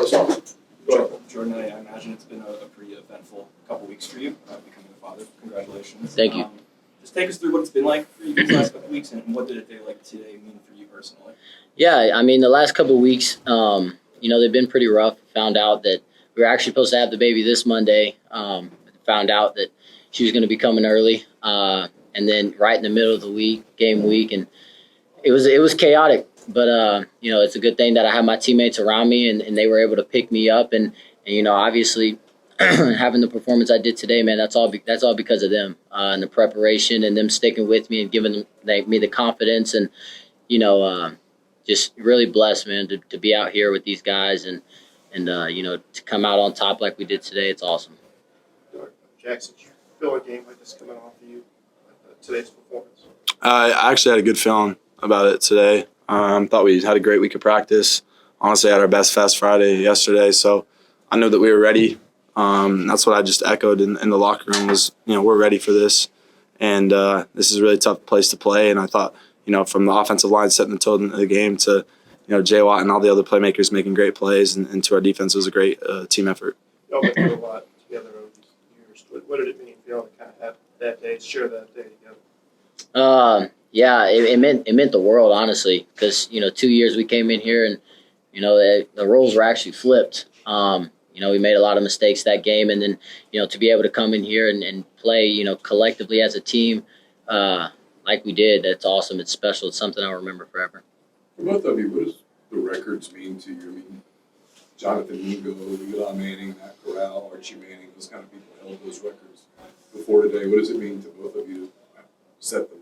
Jordan, I imagine it's been a pretty eventful couple weeks for you, becoming a father. Congratulations. Thank you. Just take us through what it's been like for you these last couple weeks, and what did a day like today mean for you personally? Yeah, I mean, the last couple of weeks, they've been pretty rough. Found out that we were actually supposed to have the baby this Monday. Found out that she was going to be coming early, and then right in the middle of the week, game week, and it was chaotic. But it's a good thing that I have my teammates around me, and they were able to pick me up, and obviously having the performance I did today, man, that's all because of them and the preparation and them sticking with me and giving me the confidence, and just really blessed, man, to be out here with these guys and to come out on top like we did today. It's awesome. Jaxson, did you feel a game like this coming off of you, today's performance? I actually had a good feeling about it today. Thought we had a great week of practice. Honestly, had our best Fast Friday yesterday, so I knew that we were ready. That's what I just echoed in the locker room was, we're ready for this, and this is a really tough place to play. And I thought, from the offensive line setting the tone of the game to, Jay Watt and all the other playmakers making great plays, and to our defense, it was a great team effort. Y'all went through a lot together over these years. What did it mean for y'all to kind of have that day, share that day together? Yeah, it meant the world, honestly, because 2 years we came in here and the roles were actually flipped. We made a lot of mistakes that game, and then to be able to come in here and play collectively as a team like we did, that's awesome. It's special. It's something I'll remember forever. For both of you, what does the records mean to you? I mean, Jonathan Mingo, Eli Manning, Matt Corral, Archie Manning, those kind of people held those records before today. What does it mean to both of you to set them?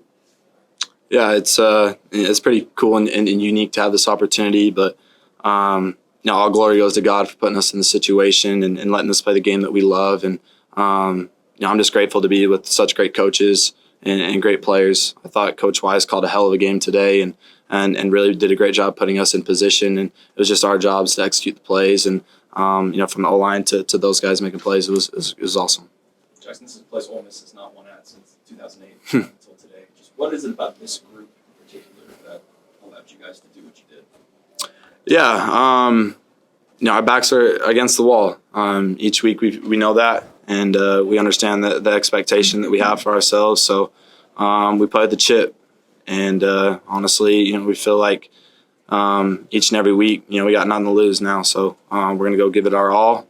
Yeah, it's pretty cool and unique to have this opportunity, but all glory goes to God for putting us in the situation and letting us play the game that we love. And I'm just grateful to be with such great coaches and great players. I thought Coach Wise called a hell of a game today and really did a great job putting us in position. And it was just our jobs to execute the plays. And from the O-line to those guys making plays, it was awesome. Jaxson, this is a place Ole Miss has not won at since 2008 until today. Just what is it about this group in particular that allowed you guys to do what you did? Yeah, our backs are against the wall. Each week we know that, and we understand the expectation that we have for ourselves. So we played the chip, and honestly, we feel like each and every week, we got nothing to lose now. So we're gonna go give it our all.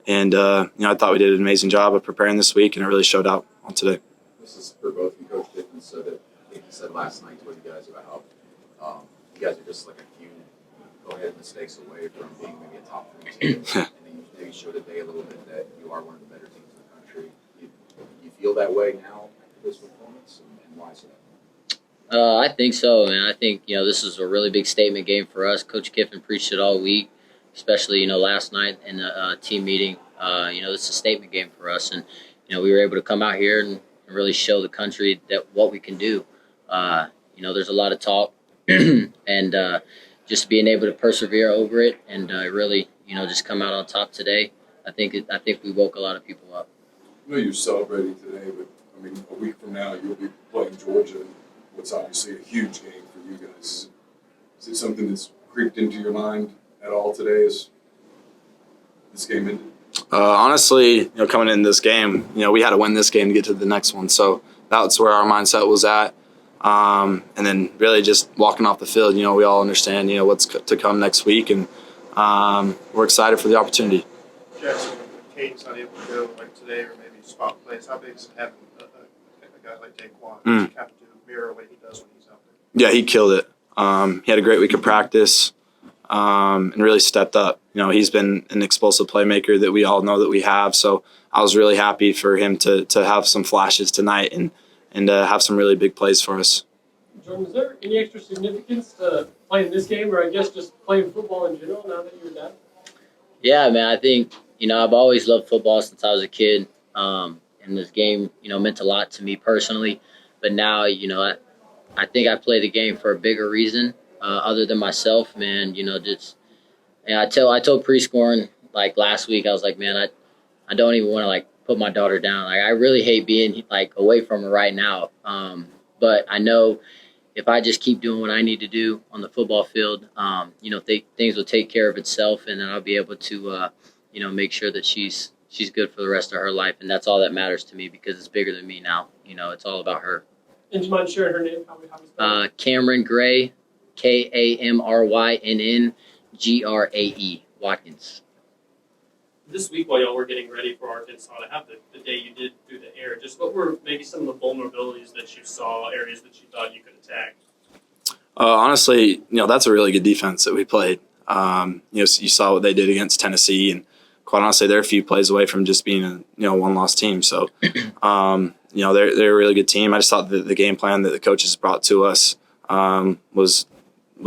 And I thought we did an amazing job of preparing this week, and it really showed out on today. This is for both of you. Coach Giffen said it. I think he said last night to you guys about how you guys are just like a unit. Go ahead mistakes away from being maybe a top 3 team, and then you maybe showed today a little bit that you are one of the better teams in the country. You feel that way now after this performance, and why is that? I think so, man. I think this is a really big statement game for us. Coach Kiffin preached it all week, especially last night in the team meeting. This is a statement game for us, and we were able to come out here and really show the country that what we can do. There's a lot of talk, and just being able to persevere over it and really, just come out on top today. I think we woke a lot of people up. I know you're celebrating today, but I mean, a week from now you'll be playing Georgia, what's obviously a huge game for you guys. Is it something that's creeped into your mind at all today as this game ended? Honestly, coming in this game, we had to win this game to get to the next one. So that's where our mindset was at. And then really just walking off the field, we all understand, what's to come next week, and we're excited for the opportunity. Jaxson, when Caden's not able to go like today or maybe spot plays, how big is it having a guy like Daquan kind of do mirror what he does when he's out there? Yeah, he killed it. He had a great week of practice and really stepped up. He's been an explosive playmaker that we all know that we have. So I was really happy for him to have some flashes tonight and have some really big plays for us. Jordan, is there any extra significance to playing this game, or I guess just playing football in general now that you're dad? Yeah, man, I think, I've always loved football since I was a kid. And this game, meant a lot to me personally. But now, I think I play the game for a bigger reason other than myself, man. I told prescoring like last week, I was like, man, I don't even want to put my daughter down. I really hate being away from her right now. But I know if I just keep doing what I need to do on the football field, things will take care of itself, and then I'll be able to, make sure that she's good for the rest of her life, and that's all that matters to me because it's bigger than me now. It's all about her. And do you mind sharing her name? How we spell it? Cameron Gray, KamrynGrae, Watkins. This week, while y'all were getting ready for Arkansas to have the day you did through the air, just what were maybe some of the vulnerabilities that you saw, areas that you thought you could attack? Honestly, that's a really good defense that we played. You saw what they did against Tennessee, and quite honestly, they're a few plays away from just being a one-loss team. So, they're a really good team. I just thought that the game plan that the coaches brought to us was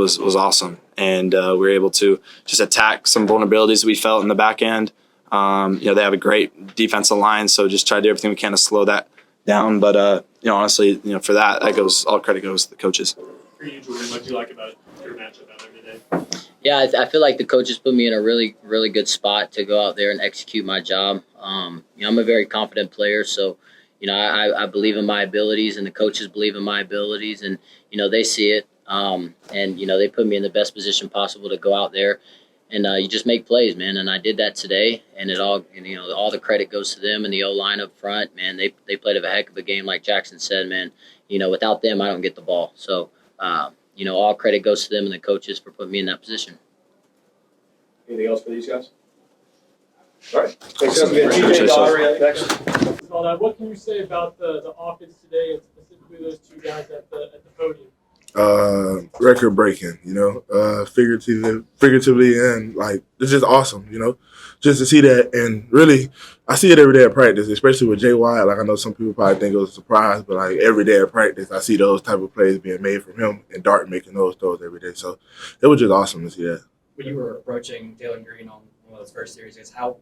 awesome, and we were able to just attack some vulnerabilities that we felt in the back end. They have a great defensive line, so just tried to do everything we can to slow that down. But honestly, for that all credit goes to the coaches. For you, Jordan, what do you like about your matchup out there today? Yeah, I feel like the coaches put me in a really, really good spot to go out there and execute my job. I'm a very confident player, so I believe in my abilities, and the coaches believe in my abilities, and they see it, and they put me in the best position possible to go out there, and you just make plays, man. And I did that today, and all the credit goes to them and the O-line up front, man. They played a heck of a game, like Jaxson said, man. Without them, I don't get the ball, so. All credit goes to them and the coaches for putting me in that position. Anything else for these guys? All right. Thanks, Awesome. guys. We got TJ Dottery next. What can you say about the offense today, and specifically those two guys at the podium? Record breaking, figuratively, and it's just awesome, just to see that. And really, I see it every day at practice, especially with Jay Wyatt. I know some people probably think it was a surprise, but every day at practice, I see those type of plays being made from him, and Dart making those throws every day. So it was just awesome to see that. When you were approaching Jalen Green on one of those first series, how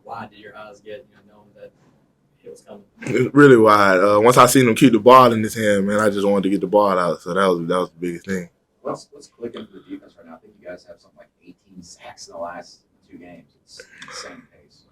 wide did your eyes get, knowing that it was coming? Really wide. Once I seen him keep the ball in his hand, man, I just wanted to get the ball out. So that was the biggest thing. What's clicking for the defense right now? I think you guys have something like 18 sacks in the last 2 games. It's insane pace.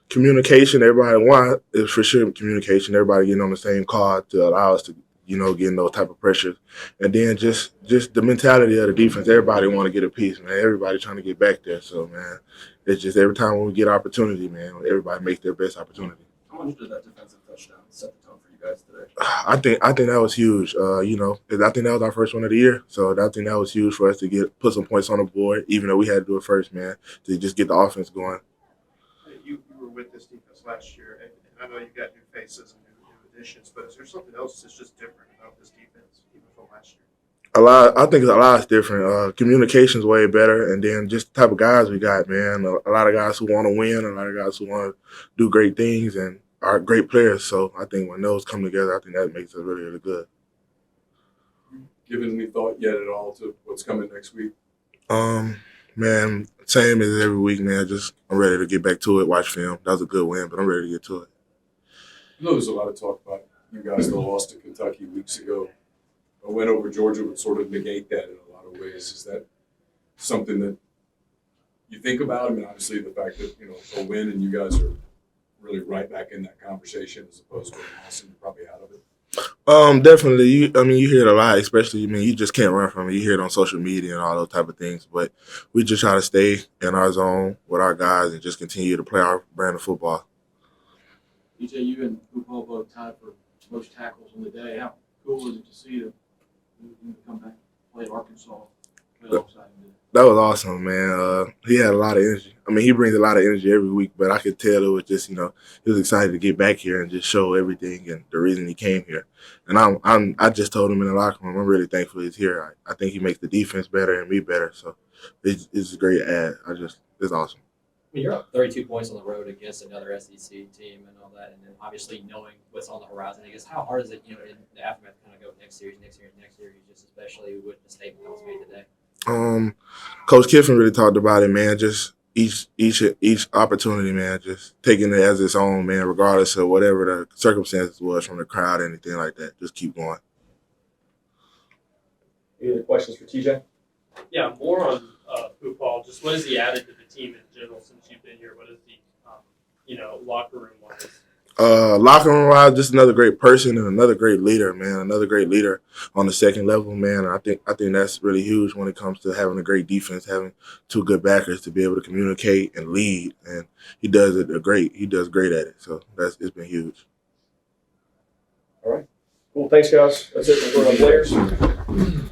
Communication, everybody want is for sure communication. Everybody getting on the same card to allow us to, getting those type of pressures. And then just the mentality of the defense. Everybody want to get a piece, man. Everybody trying to get back there. So, man, it's just every time when we get opportunity, man, everybody makes their best opportunity. How much did that defensive touchdown set the tone for you guys today? I think that was huge. I think that was our first one of the year, so I think that was huge for us to put some points on the board, even though we had to do it first, man, to just get the offense going. You were with this defense last year, and I know you've got new faces and new additions, but is there something else that's just different about this defense, even from last year? I think a lot is different. Communication's way better, and then just the type of guys we got, man. A lot of guys who want to win, a lot of guys who want to do great things, and are great players. So I think when those come together, I think that makes it really, really good. Given any thought yet at all to what's coming next week? Man, same as every week, man. I'm ready to get back to it, watch film. That was a good win, but I'm ready to get to it. I know there's a lot of talk about you guys that lost to Kentucky weeks ago. A win over Georgia would sort of negate that in a lot of ways. Is that something that you think about? I mean, obviously the fact that, a win and you guys are really right back in that conversation as opposed to a loss and you're probably out of it. Definitely. You hear it a lot, especially, you just can't run from it. You hear it on social media and all those type of things, but we just try to stay in our zone with our guys and just continue to play our brand of football. DJ, you and Upal both tied for most tackles on the day. How cool was it to see them come back and play Arkansas, play alongside him? That was awesome, man. He had a lot of energy. He brings a lot of energy every week, but I could tell it was just, he was excited to get back here and just show everything and the reason he came here. And I just told him in the locker room, I'm really thankful he's here. I think he makes the defense better and me better. So it's a great ad. It's awesome. You're up 32 points on the road against another SEC team and all that, and then obviously knowing what's on the horizon. I guess how hard is it, in the aftermath, to kind of go next series, just especially with the statement that was made today? Coach Kiffin really talked about it, man. Just each opportunity, man. Just taking it as its own, man. Regardless of whatever the circumstances was from the crowd, anything like that. Just keep going. Any other questions for TJ? Yeah, more on Upal. Just what has he added to the team in general since you've been here? What is the locker room wise? Locker room wise, just another great person and another great leader, man. Another great leader on the second level, man. And I think that's really huge when it comes to having a great defense, having two good backers to be able to communicate and lead. And he does it great. He does great at it. So it's been huge. All right. Cool. Thanks, guys. That's it. We're on players.